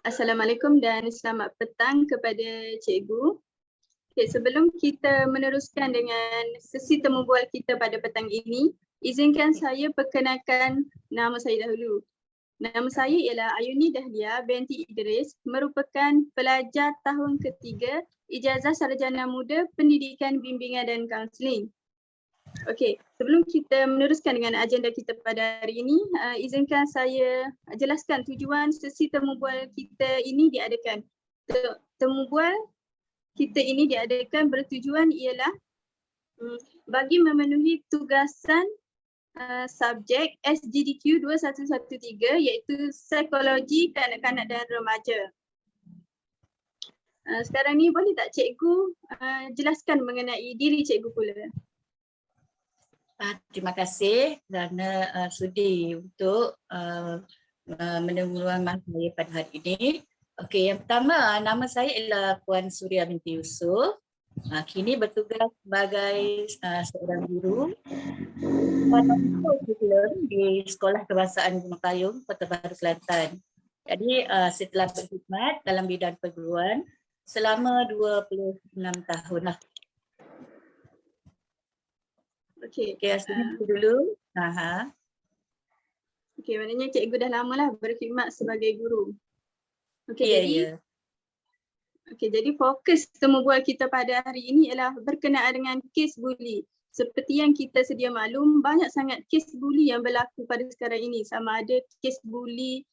Assalamualaikum dan selamat petang kepada cikgu. Okay, sebelum kita meneruskan dengan sesi temu bual kita pada petang ini, izinkan saya perkenalkan nama saya dahulu. Nama saya ialah Ayuni Dahlia binti Idris, merupakan pelajar tahun ketiga Ijazah Sarjana Muda Pendidikan Bimbingan dan Kaunseling. Okey, sebelum kita meneruskan dengan agenda kita pada hari ini, izinkan saya jelaskan tujuan sesi temu bual kita ini diadakan. Temu bual kita ini diadakan bertujuan ialah bagi memenuhi tugasan subjek SGDQ 2113 iaitu Psikologi Kanak-kanak dan Remaja. Sekarang ni boleh tak cikgu jelaskan mengenai diri cikgu pula? Terima kasih kerana sudi untuk menemukan masa saya pada hari ini. Okey, yang pertama nama saya ialah Puan Suria binti Yusof. Kini bertugas sebagai seorang guru pada kurikulum di Sekolah Kebangsaan Gunung Payung, Kota Baru, Kelantan. Jadi setelah berkhidmat dalam bidang perguruan selama 26 tahun lah. Okey. Okey, itu dulu. Okey, maknanya cikgu dah lama lah berkhidmat sebagai guru. Okey, jadi fokus temu bual kita pada hari ini ialah berkenaan dengan kes buli. Seperti yang kita sedia maklum, banyak sangat kes buli yang berlaku pada sekarang ini. Sama ada kes buli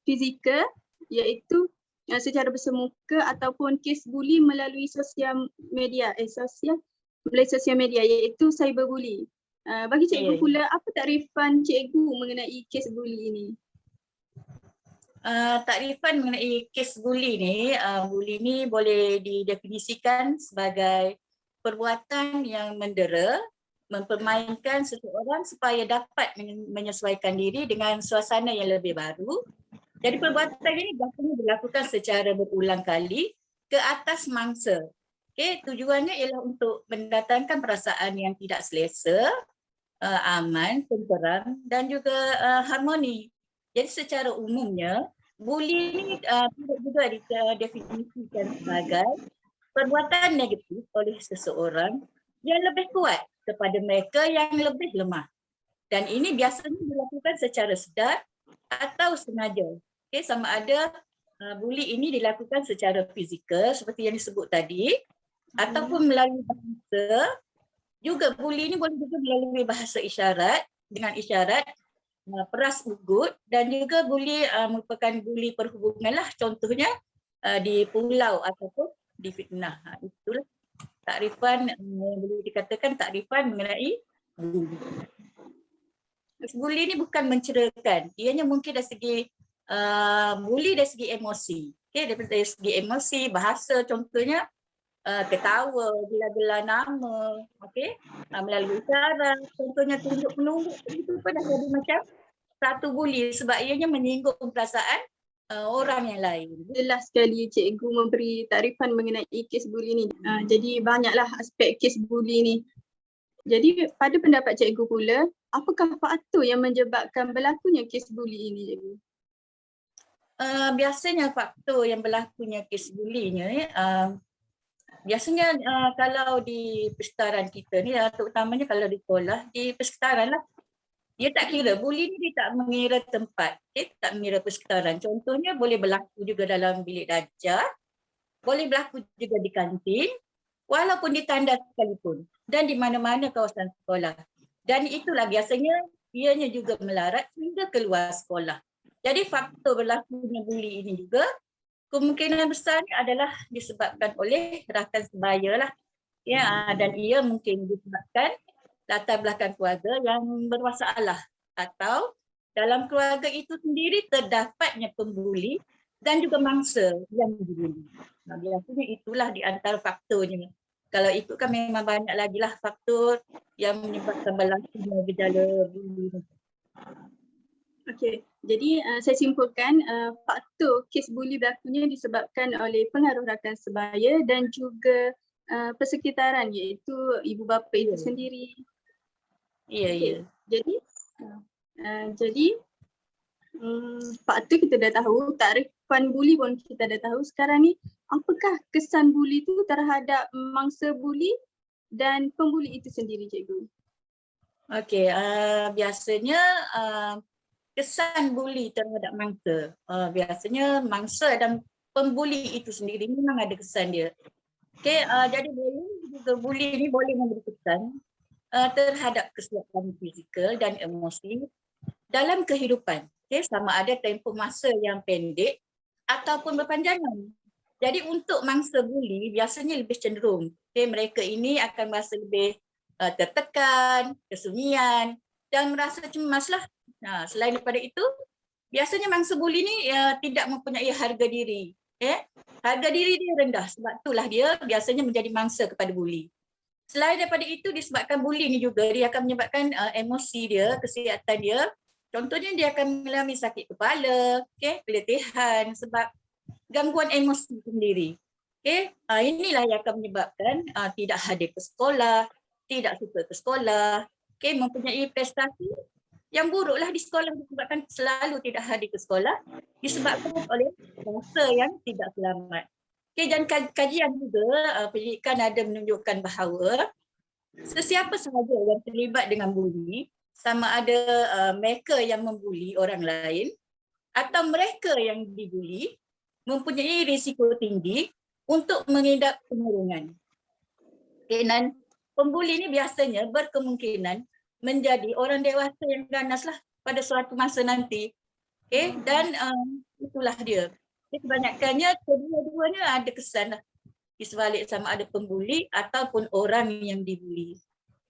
fizikal iaitu secara bersemuka ataupun kes buli melalui sosial media iaitu cyberbully. Bagi cikgu pula, apa takrifan cikgu mengenai kes buli ini? Takrifan mengenai kes buli ni boleh didefinisikan sebagai perbuatan yang mendera, mempermainkan seseorang supaya dapat menyesuaikan diri dengan suasana yang lebih baru. Jadi perbuatan ini biasanya dilakukan secara berulang kali ke atas mangsa. Okay, tujuannya ialah untuk mendatangkan perasaan yang tidak selesa, aman, tenteram dan juga harmoni. Jadi secara umumnya, buli ini tidak juga didefinisikan sebagai perbuatan negatif oleh seseorang yang lebih kuat kepada mereka yang lebih lemah. Dan ini biasanya dilakukan secara sedar atau sengaja. Okay, sama ada buli ini dilakukan secara fizikal seperti yang disebut tadi, ataupun melalui bahasa. Juga buli ini boleh juga melalui bahasa isyarat, dengan isyarat, peras ugut, dan juga buli merupakan buli perhubungan lah, contohnya di pulau ataupun di fitnah. Itulah takrifan, boleh dikatakan takrifan mengenai buli. Buli ini bukan mencerakan, ianya mungkin dari segi buli dari segi emosi. Okay, dari segi emosi, bahasa contohnya ketawa, gelar-gelar nama, okey, melalui isyarat, contohnya tunjuk penunjuk, itu pun dah jadi macam satu buli sebab ianya menyinggung perasaan orang yang lain. Jelas sekali cikgu memberi takrifan mengenai kes buli ni. Jadi banyaklah aspek kes buli ni. Jadi pada pendapat cikgu pula, apakah faktor yang menyebabkan berlakunya kes buli ini, cikgu? Biasanya faktor yang berlakunya kes bulinya biasanya kalau di persekitaran kita ni, terutamanya kalau di sekolah, di persekitaran lah, dia tak kira, buli ni dia tak mengira tempat, tak mengira persekitaran. Contohnya boleh berlaku juga dalam bilik darjah, boleh berlaku juga di kantin, walaupun di tandas sekalipun, dan di mana-mana kawasan sekolah. Dan itulah biasanya ianya juga melarat hingga keluar sekolah. Jadi faktor berlakunya buli ini juga kemungkinan besar adalah disebabkan oleh rakan sebaya lah. Ya, dan ia mungkin disebabkan latar belakang keluarga yang bermasalah atau dalam keluarga itu sendiri terdapatnya pembuli dan juga mangsa yang dibuli. Biasanya itulah di antara faktornya. Kalau itu kan memang banyak lagi lah faktor yang menyebabkan berlakunya gejala buli. Okey, jadi saya simpulkan faktor kes buli berlakunya disebabkan oleh pengaruh rakan sebaya dan juga persekitaran iaitu ibu bapa itu sendiri. Ya, ya. Jadi faktor kita dah tahu, takrifan buli pun kita dah tahu. Sekarang ni, apakah kesan buli tu terhadap mangsa buli dan pembuli itu sendiri, cikgu? Okey, biasanya kesan buli terhadap mangsa. Biasanya mangsa dan pembuli itu sendiri memang ada kesan dia. Okey, jadi buli ni boleh memberi kesan terhadap kesiapan fizikal dan emosi dalam kehidupan. Okay, sama ada tempoh masa yang pendek ataupun berpanjangan. Jadi untuk mangsa buli biasanya lebih cenderung. Okay, mereka ini akan merasa lebih tertekan, kesunyian dan merasa cemaslah. Selain daripada itu, biasanya mangsa buli ni tidak mempunyai harga diri. Okay? Harga diri dia rendah, sebab itulah dia biasanya menjadi mangsa kepada buli. Selain daripada itu, disebabkan buli ni juga dia akan menyebabkan emosi dia, kesihatan dia. Contohnya dia akan mengalami sakit kepala, keletihan sebab gangguan emosi sendiri. Inilah yang akan menyebabkan tidak hadir ke sekolah, tidak suka ke sekolah, mempunyai prestasi yang buruklah di sekolah disebabkan selalu tidak hadir ke sekolah disebabkan oleh rasa yang tidak selamat. Dan kajian juga pendidikan ada menunjukkan bahawa sesiapa sahaja yang terlibat dengan buli, sama ada mereka yang membuli orang lain atau mereka yang dibuli, mempunyai risiko tinggi untuk mengidap kemurungan. Dan pembuli ini biasanya berkemungkinan menjadi orang dewasa yang ganaslah pada suatu masa nanti. Dan itulah dia. Kebanyakannya kedua-duanya ada kesan lah di sebalik sama ada pembuli ataupun orang yang dibuli.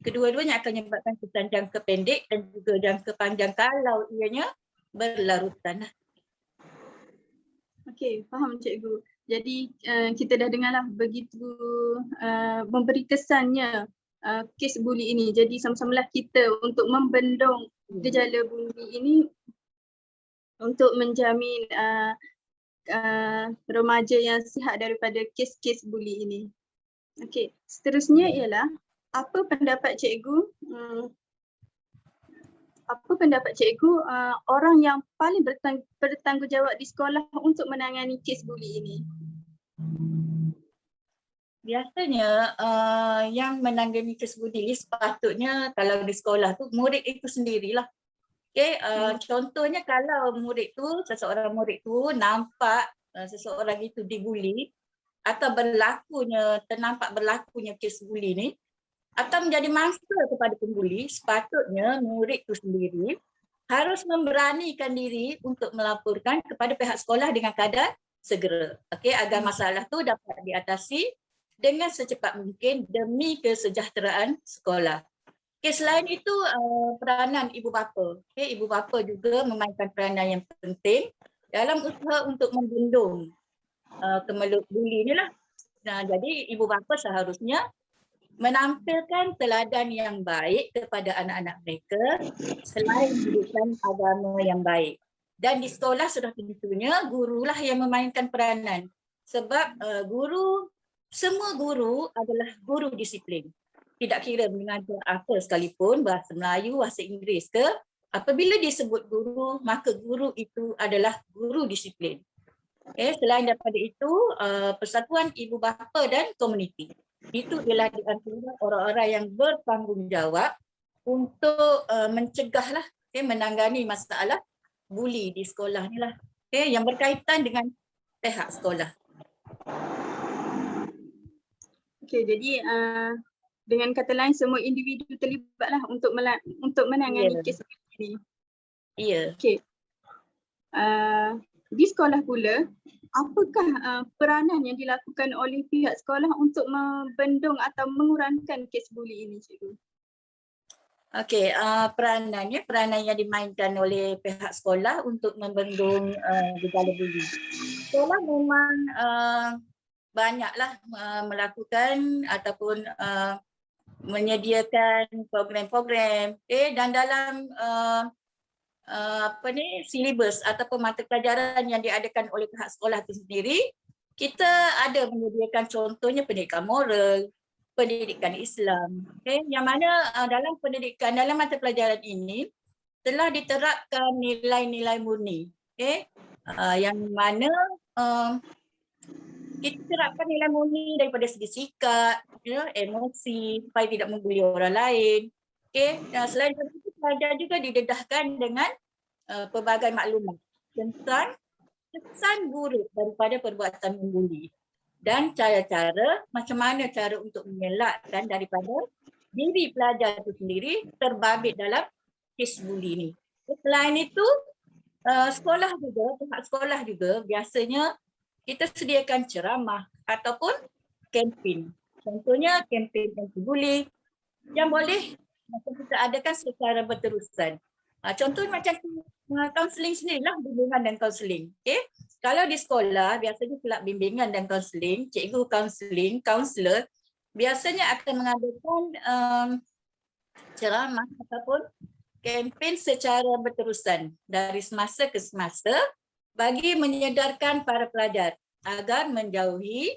Kedua-duanya akan menyebabkan kesan jangka pendek dan juga jangka panjang kalau ianya berlarutan. Okey, faham cikgu. Jadi kita dah dengarlah begitu memberi kesannya kes buli ini. Jadi sama-samalah kita untuk membendung gejala buli ini untuk menjamin remaja yang sihat daripada kes-kes buli ini. Okey, seterusnya ialah apa pendapat cikgu orang yang paling bertanggungjawab di sekolah untuk menangani kes buli ini? Biasanya yang menangani kes buli sepatutnya kalau di sekolah tu murid itu sendirilah. Contohnya kalau seseorang murid tu nampak seseorang itu dibuli atau ternampak berlakunya kes buli ni atau menjadi mangsa kepada pembuli, sepatutnya murid itu sendiri harus memberanikan diri untuk melaporkan kepada pihak sekolah dengan keadaan segera. Agar masalah tu dapat diatasi dengan secepat mungkin demi kesejahteraan sekolah. Selain itu peranan ibu bapa. Ibu bapa juga memainkan peranan yang penting dalam usaha untuk membendung kemelut buli ni lah. Jadi ibu bapa seharusnya menampilkan teladan yang baik kepada anak-anak mereka selain didikan agama yang baik. Dan di sekolah sudah tentunya gurulah yang memainkan peranan. Sebab semua guru adalah guru disiplin. Tidak kira mengajar apa sekalipun, bahasa Melayu, bahasa Inggeris ke, apabila disebut guru, maka guru itu adalah guru disiplin. Selain daripada itu, persatuan ibu bapa dan komuniti. Itu ialah di antara orang-orang yang bertanggungjawab untuk mencegahlah, menangani masalah buli di sekolah ni lah. Yang berkaitan dengan pihak sekolah. Jadi dengan kata lain semua individu terlibatlah untuk menangani kes ini. Ya. Di sekolah pula, apakah peranan yang dilakukan oleh pihak sekolah untuk membendung atau mengurangkan kes buli ini, cikgu? Peranan yang dimainkan oleh pihak sekolah untuk membendung gejala buli. Sekolah memang banyaklah melakukan ataupun menyediakan program-program dan dalam silibus ataupun mata pelajaran yang diadakan oleh pihak sekolah itu sendiri, kita ada menyediakan contohnya pendidikan moral, pendidikan Islam. Yang mana dalam mata pelajaran ini telah diterapkan nilai-nilai murni. Yang mana kita terapkan nilai murni daripada segi sikap, emosi, supaya tidak membuli orang lain. Dan selain itu, pelajar juga didedahkan dengan pelbagai maklumat tentang kesan buruk daripada perbuatan membuli dan cara-cara macam mana cara untuk mengelakkan daripada diri pelajar itu sendiri terbabit dalam kes buli ni. Selain itu, pihak sekolah juga biasanya kita sediakan ceramah ataupun kempen. Contohnya kempen anti-buli yang boleh kita adakan secara berterusan. Contoh macam kaunseling sendirilah, bimbingan dan kaunseling. Kalau di sekolah biasanya kelab bimbingan dan kaunseling, cikgu kaunseling, kaunselor biasanya akan mengadakan ceramah ataupun kempen secara berterusan dari semasa ke semasa bagi menyedarkan para pelajar agar menjauhi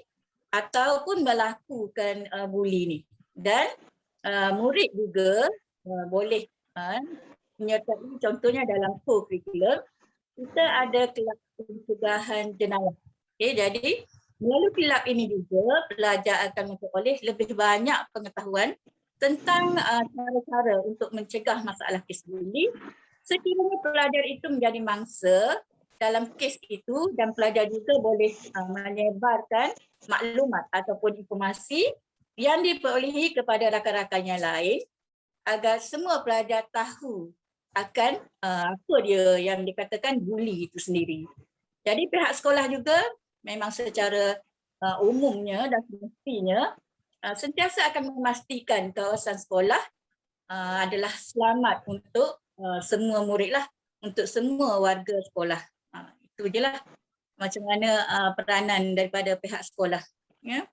ataupun melakukan buli ni. Dan murid juga boleh menyertai, contohnya dalam co-curriculum kita ada kelab pencegahan jenayah. Jadi melalui kelab ini juga pelajar akan memperoleh lebih banyak pengetahuan tentang cara-cara untuk mencegah masalah kes buli sekiranya pelajar itu menjadi mangsa dalam kes itu, dan pelajar juga boleh menyebarkan maklumat ataupun informasi yang diperolehi kepada rakan-rakannya lain agar semua pelajar tahu akan apa dia yang dikatakan buli itu sendiri. Jadi pihak sekolah juga memang secara umumnya dan semestinya sentiasa akan memastikan kawasan sekolah adalah selamat untuk semua murid lah, untuk semua warga sekolah. Itu je lah macam mana peranan daripada pihak sekolah. Ya.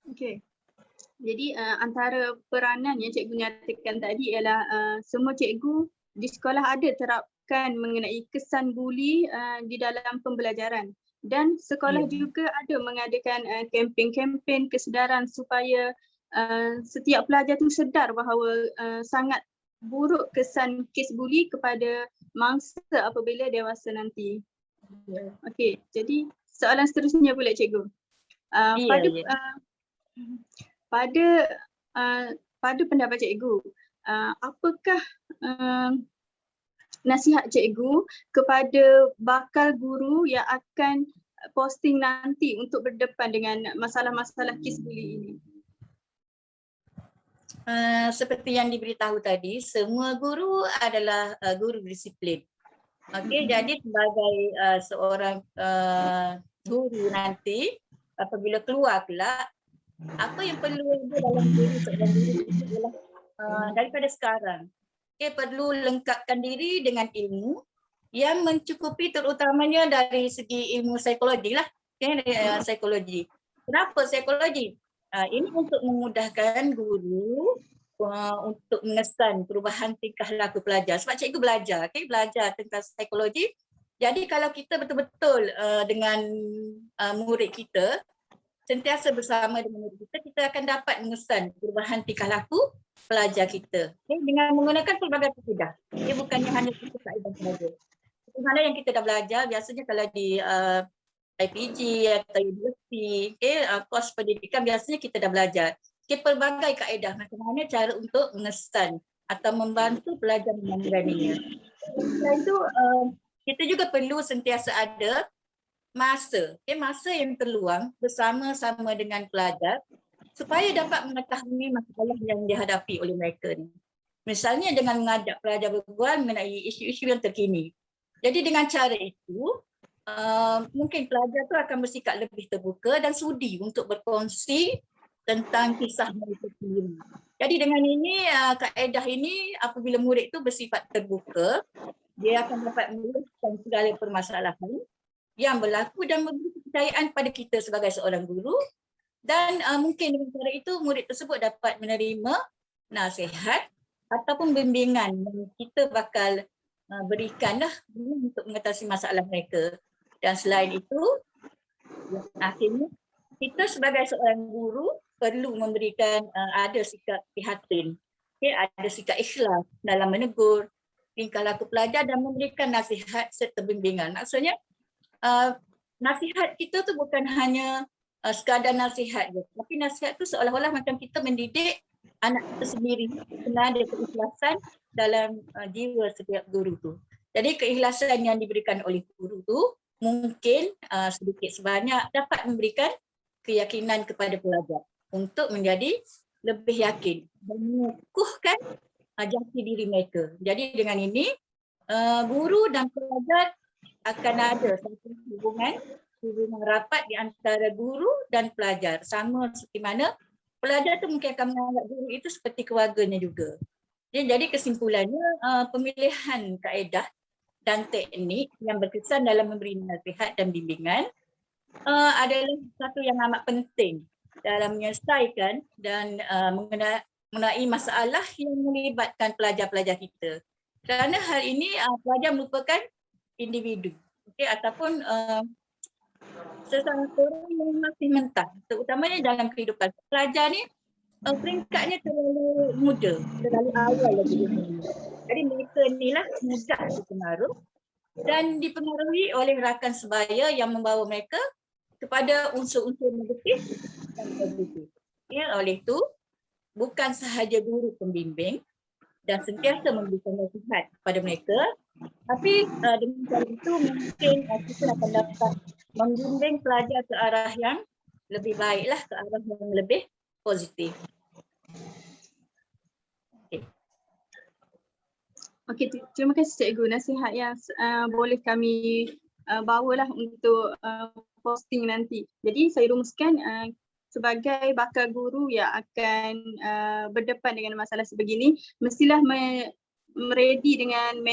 Okey. Jadi antara peranan yang cikgu nyatakan tadi ialah semua cikgu di sekolah ada terapkan mengenai kesan buli di dalam pembelajaran, dan sekolah juga ada mengadakan kempen-kempen kesedaran supaya setiap pelajar tu sedar bahawa sangat buruk kesan kes buli kepada mangsa apabila dewasa nanti. Okey, jadi soalan seterusnya pula cikgu. Pada pendapat cikgu, apakah nasihat cikgu kepada bakal guru yang akan posting nanti untuk berdepan dengan masalah-masalah kes buli ini? Seperti yang diberitahu tadi, semua guru adalah guru disiplin. Jadi sebagai seorang guru nanti apabila keluar kelab, apa yang perlu ada dalam diri seorang guru itu adalah daripada sekarang. Perlu lengkapkan diri dengan ilmu yang mencukupi, terutamanya dari segi ilmu psikologi lah. Psikologi. Kenapa psikologi? Ini untuk memudahkan guru untuk mengesan perubahan tingkah laku pelajar. Sebab cikgu belajar, belajar tentang psikologi. Jadi kalau kita betul-betul dengan murid kita, sentiasa bersama dengan murid kita, kita akan dapat mengesan perubahan tingkah laku pelajar kita. Dengan menggunakan pelbagai kaedah. Dia bukannya hanya satu kaedah sahaja. Mana yang kita dah belajar, biasanya kalau di IPG atau universiti, kos pendidikan biasanya kita dah belajar. Pelbagai kaedah macam mana cara untuk mengesan atau membantu pelajar menangganinya. Selain itu, kita juga perlu sentiasa ada masa yang terluang bersama-sama dengan pelajar supaya dapat mengetahui masalah yang dihadapi oleh mereka ni. Misalnya dengan mengajak pelajar berbual mengenai isu-isu yang terkini. Jadi dengan cara itu, mungkin pelajar tu akan bersikap lebih terbuka dan sudi untuk berkongsi tentang kisah mereka sendiri. Jadi dengan ini, kaedah ini apabila murid tu bersifat terbuka, dia akan dapat meluahkan segala permasalahan yang berlaku dan memberi kepercayaan pada kita sebagai seorang guru, dan mungkin dengan cara itu murid tersebut dapat menerima nasihat ataupun bimbingan yang kita bakal berikanlah untuk mengatasi masalah mereka. Dan selain itu, akhirnya kita sebagai seorang guru perlu memberikan ada sikap prihatin Okay, ada sikap ikhlas dalam menegur, tingkah laku pelajar dan memberikan nasihat serta bimbingan. Maksudnya nasihat kita tu bukan hanya sekadar nasihat je, tapi nasihat tu seolah-olah macam kita mendidik anak kita sendiri, kena ada keikhlasan dalam jiwa setiap guru tu. Jadi keikhlasan yang diberikan oleh guru tu mungkin sedikit sebanyak dapat memberikan keyakinan kepada pelajar untuk menjadi lebih yakin dan mengukuhkan jati diri mereka. Jadi dengan ini guru dan pelajar akan ada satu hubungan rapat di antara guru dan pelajar. Sama seperti mana pelajar tu mungkin akan menganggap guru itu seperti keluarganya juga. Jadi kesimpulannya pemilihan kaedah dan teknik yang berkesan dalam memberi nasihat dan bimbingan adalah satu yang amat penting dalam menyelesaikan dan mengenai masalah yang melibatkan pelajar-pelajar kita. Kerana hal ini pelajar merupakan individu, ataupun seseorang yang masih mentah, terutamanya dalam kehidupan. Pelajar ni peringkatnya terlalu muda, terlalu awal lagi. Jadi mereka inilah mudah dipengaruh dan dipengaruhi oleh rakan sebaya yang membawa mereka kepada unsur-unsur negatif dan positif. Oleh itu, bukan sahaja guru pembimbing dan sentiasa memberikan nasihat kepada mereka, tapi dengan cara itu mungkin kita akan dapat membimbing pelajar ke arah yang lebih baiklah, ke arah yang lebih positif. Okey, terima kasih Cikgu. Nasihat yang boleh kami bawalah untuk posting nanti. Jadi saya rumuskan sebagai bakal guru yang akan berdepan dengan masalah sebegini, mestilah ready dengan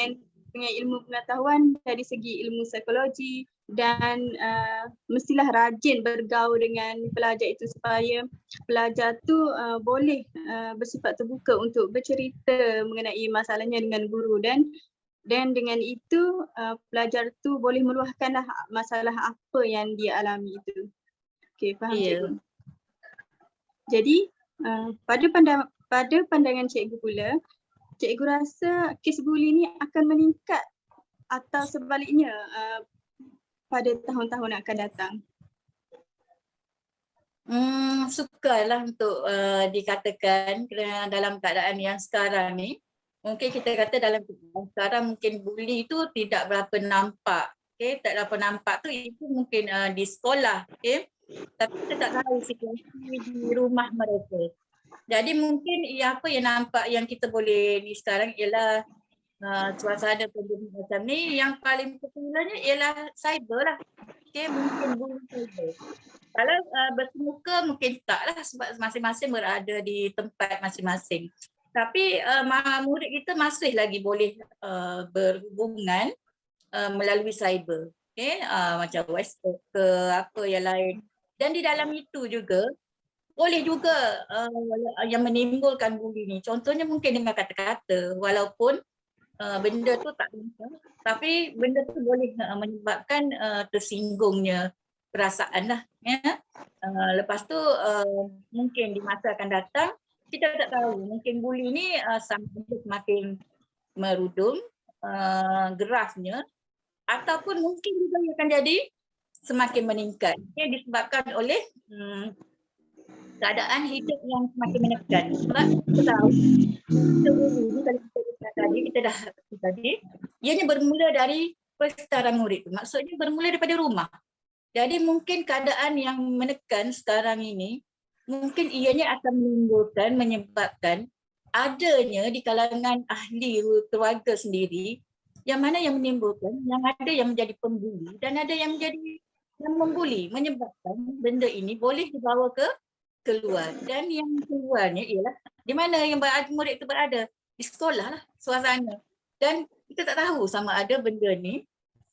ilmu pengetahuan dari segi ilmu psikologi dan mestilah rajin bergaul dengan pelajar itu supaya pelajar tu boleh bersifat terbuka untuk bercerita mengenai masalahnya dengan guru dan dengan itu pelajar tu boleh meluahkanlah masalah apa yang dia alami itu. Okey, faham Cikgu? Jadi pada pandangan Cikgu pula, Cikgu rasa kes buli ni akan meningkat atau sebaliknya pada tahun-tahun yang akan datang? Sukarlah untuk dikatakan kerana dalam keadaan yang sekarang ni, mungkin kita kata dalam keadaan sekarang mungkin buli itu tidak berapa nampak. Tak berapa nampak tu itu mungkin di sekolah. Tapi kita tak tahu situasi di rumah mereka. Jadi mungkin apa yang nampak yang kita boleh ni sekarang ialah suasana pandemik macam ni, yang paling popularnya ialah cyber lah. Mungkin bully cyber. Kalau bersemuka mungkin taklah sebab masing-masing berada di tempat masing-masing. Tapi murid kita masih lagi boleh berhubungan melalui cyber. Macam WhatsApp ke apa yang lain. Dan di dalam itu juga boleh juga yang menimbulkan bully ni. Contohnya mungkin dengan kata-kata, walaupun benda tu tak benar, tapi benda tu boleh menyebabkan tersinggungnya perasaan lah. Lepas tu mungkin di masa akan datang kita tak tahu, mungkin bully ni semakin merudum grafnya, ataupun mungkin juga akan jadi semakin meningkat. Disebabkan oleh keadaan hidup yang semakin menekan. Sebab kita tahu, kita dah tadi, ianya bermula dari persetaran murid. Maksudnya bermula daripada rumah. Jadi mungkin keadaan yang menekan sekarang ini, mungkin ianya akan menyebabkan adanya di kalangan ahli keluarga sendiri, yang mana yang menimbulkan, yang ada yang menjadi pembuli dan ada yang menjadi yang membuli, menyebabkan benda ini boleh dibawa ke keluar. Dan yang keluarnya ialah di mana yang murid itu berada, di sekolah lah suasana. Dan kita tak tahu sama ada benda ni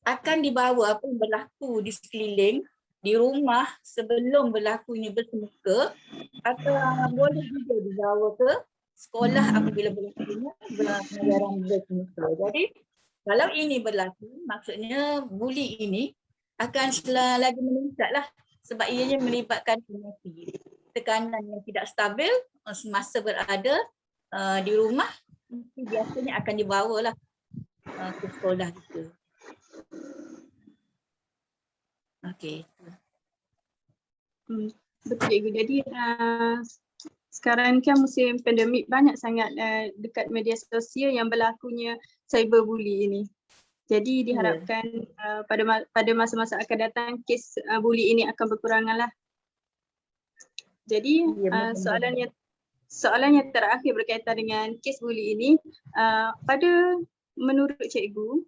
akan dibawa apa yang berlaku di sekeliling, di rumah sebelum berlakunya bersemuka, atau boleh juga dibawa ke sekolah apabila berlakunya pengajaran bersemuka. Jadi kalau ini berlaku, maksudnya buli ini akan lagi meningkatlah sebab ianya melibatkan emosi, tekanan yang tidak stabil semasa berada di rumah biasanya akan dibawalah ke sekolah kita. Okey. Betul Cikgu. Jadi sekarang kan musim pandemik, banyak sangat dekat media sosial yang berlakunya cyberbully ini. Jadi diharapkan pada masa-masa akan datang kes bully ini akan berkurangan lah. Jadi soalan yang terakhir berkaitan dengan kes bully ini, menurut Cikgu,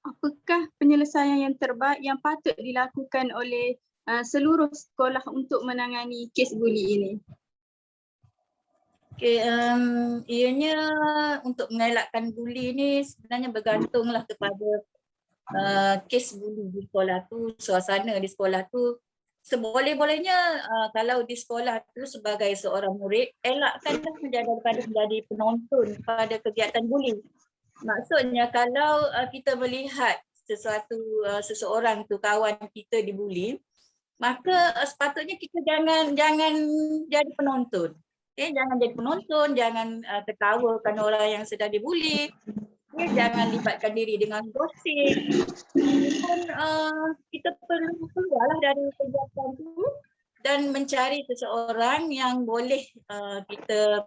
apakah penyelesaian yang terbaik yang patut dilakukan oleh seluruh sekolah untuk menangani kes bully ini? Okay, ianya untuk mengelakkan bully ni sebenarnya bergantunglah kepada kes bully di sekolah tu, suasana di sekolah tu. Seboleh-bolehnya kalau di sekolah tu sebagai seorang murid, elakkanlah daripada menjadi penonton pada kegiatan bully. Maksudnya kalau kita melihat seseorang tu, kawan kita dibuli, maka sepatutnya kita jangan jadi penonton. Okay, jangan jadi penonton, jangan ketawakan orang yang sedang dibuli. Okay, jangan libatkan diri dengan gosip. Pun kita perlu keluarlah dari kegiatan itu dan mencari seseorang yang boleh kita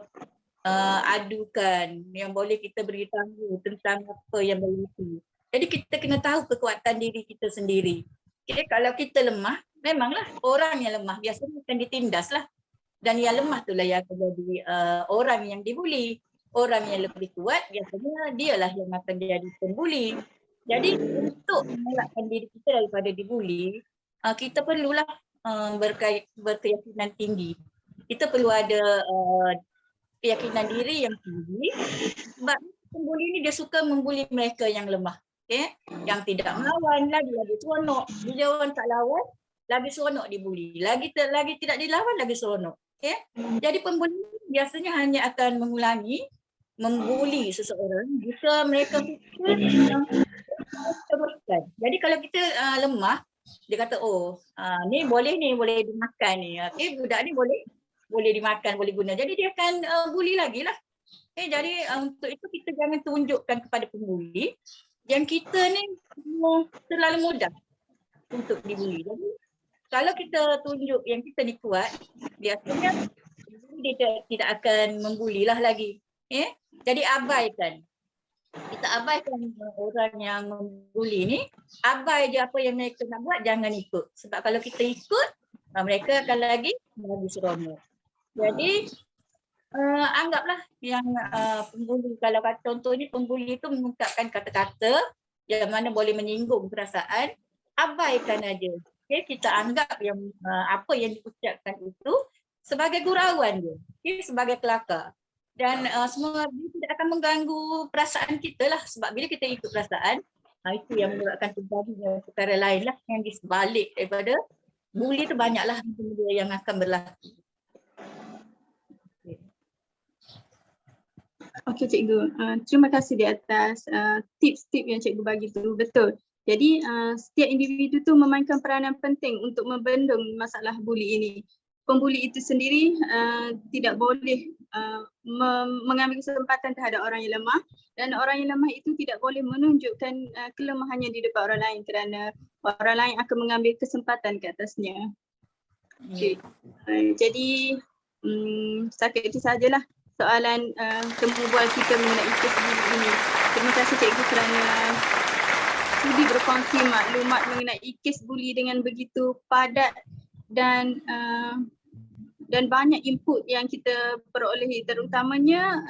adukan, yang boleh kita beritahu tentang apa yang berlaku. Jadi kita kena tahu kekuatan diri kita sendiri. Okay, kalau kita lemah, memanglah orang yang lemah biasanya akan ditindaslah. Dan yang lemah itulah yang akan jadi orang yang dibuli. Orang yang lebih kuat biasanya dialah yang akan jadi pembuli. Jadi untuk mengelakkan diri kita daripada dibuli, kita perlulah berkeyakinan tinggi. Kita perlu ada keyakinan diri yang tinggi. Sebab pembuli ni dia suka membuli mereka yang lemah. Okay? Yang tidak melawan lagi seronok. Bila orang tak lawan, lagi seronok dibuli. Lagi tidak dilawan, lagi seronok. Okay? Jadi pembuli biasanya hanya akan mengulangi membuli seseorang jika mereka teruskan. Jadi kalau kita lemah, dia kata ni boleh dimakan ni. Okay, budak ni boleh dimakan, boleh guna. Jadi dia akan bully lagi lah. Okay, jadi untuk itu kita jangan tunjukkan kepada pembuli yang kita ni terlalu mudah untuk dibuli. Jadi kalau kita tunjuk yang kita ni kuat, biasanya dia tidak akan membuli lah lagi. Jadi abaikan. Kita abaikan orang yang membuli ni, abai je apa yang mereka nak buat, jangan ikut. Sebab kalau kita ikut, mereka akan lagi seronok. Jadi anggaplah yang pembuli, kalau contohnya pembuli itu mengungkapkan kata-kata yang mana boleh menyinggung perasaan, abaikan aja. Okay, kita anggap yang apa yang diucapkan itu sebagai gurauan dia, okay, sebagai kelakar. Dan semua tidak akan mengganggu perasaan kita lah. Sebab bila kita ikut perasaan, itu yang menyebabkan terjadinya perkara lain lah yang di sebalik daripada bully tu, banyaklah benda yang akan berlaku. Okey Cikgu, terima kasih di atas tips-tips yang Cikgu bagi tu, betul. Jadi setiap individu tu memainkan peranan penting untuk membendung masalah bully ini. Pembuli itu sendiri tidak boleh mengambil kesempatan terhadap orang yang lemah, dan orang yang lemah itu tidak boleh menunjukkan kelemahannya di depan orang lain kerana orang lain akan mengambil kesempatan ke atasnya. Okay. Jadi setakat itu sajalah soalan temu bual kita mengenai kes bully ini. Terima kasih Cikgu kerana sudi berkongsi maklumat mengenai kes bully dengan begitu padat dan banyak input yang kita perolehi, terutamanya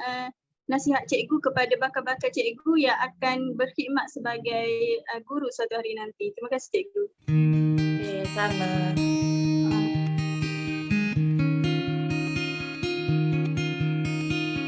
nasihat Cikgu kepada bakal-bakal Cikgu yang akan berkhidmat sebagai guru suatu hari nanti. Terima kasih Cikgu. Sama.